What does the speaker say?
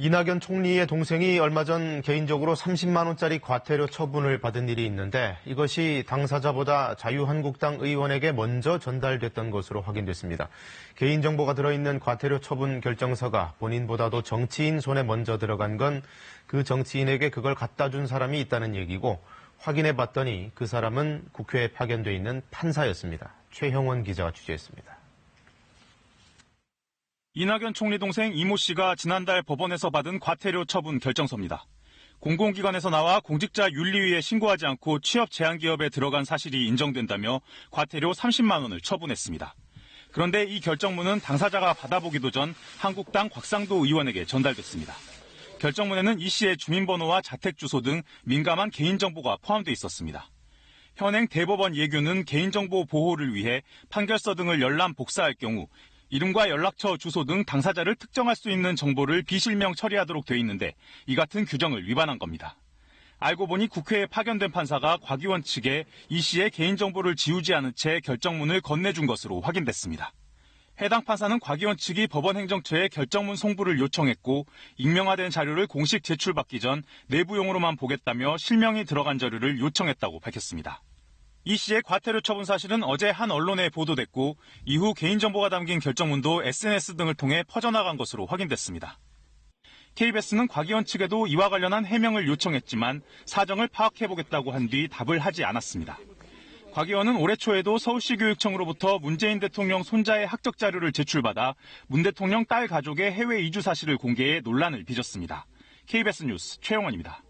이낙연 총리의 동생이 얼마 전 개인적으로 30만 원짜리 과태료 처분을 받은 일이 있는데 이것이 당사자보다 자유한국당 의원에게 먼저 전달됐던 것으로 확인됐습니다. 개인정보가 들어있는 과태료 처분 결정서가 본인보다도 정치인 손에 먼저 들어간 건 그 정치인에게 그걸 갖다 준 사람이 있다는 얘기고 확인해봤더니 그 사람은 국회에 파견돼 있는 판사였습니다. 최형원 기자가 취재했습니다. 이낙연 총리 동생 이모 씨가 지난달 법원에서 받은 과태료 처분 결정서입니다. 공공기관에서 나와 공직자윤리위에 신고하지 않고 취업 제한 기업에 들어간 사실이 인정된다며 과태료 30만 원을 처분했습니다. 그런데 이 결정문은 당사자가 받아보기도 전 한국당 곽상도 의원에게 전달됐습니다. 결정문에는 이 씨의 주민번호와 자택주소 등 민감한 개인정보가 포함되어 있었습니다. 현행 대법원 예규는 개인정보 보호를 위해 판결서 등을 열람 복사할 경우 이름과 연락처, 주소 등 당사자를 특정할 수 있는 정보를 비실명 처리하도록 돼 있는데 이 같은 규정을 위반한 겁니다. 알고 보니 국회에 파견된 판사가 곽 의원 측에 이 씨의 개인정보를 지우지 않은 채 결정문을 건네준 것으로 확인됐습니다. 해당 판사는 곽 의원 측이 법원 행정처에 결정문 송부를 요청했고 익명화된 자료를 공식 제출받기 전 내부용으로만 보겠다며 실명이 들어간 자료를 요청했다고 밝혔습니다. 이 씨의 과태료 처분 사실은 어제 한 언론에 보도됐고 이후 개인정보가 담긴 결정문도 SNS 등을 통해 퍼져나간 것으로 확인됐습니다. KBS는 곽 의원 측에도 이와 관련한 해명을 요청했지만 사정을 파악해보겠다고 한 뒤 답을 하지 않았습니다. 곽 의원은 올해 초에도 서울시 교육청으로부터 문재인 대통령 손자의 학적 자료를 제출받아 문 대통령 딸 가족의 해외 이주 사실을 공개해 논란을 빚었습니다. KBS 뉴스 최영원입니다.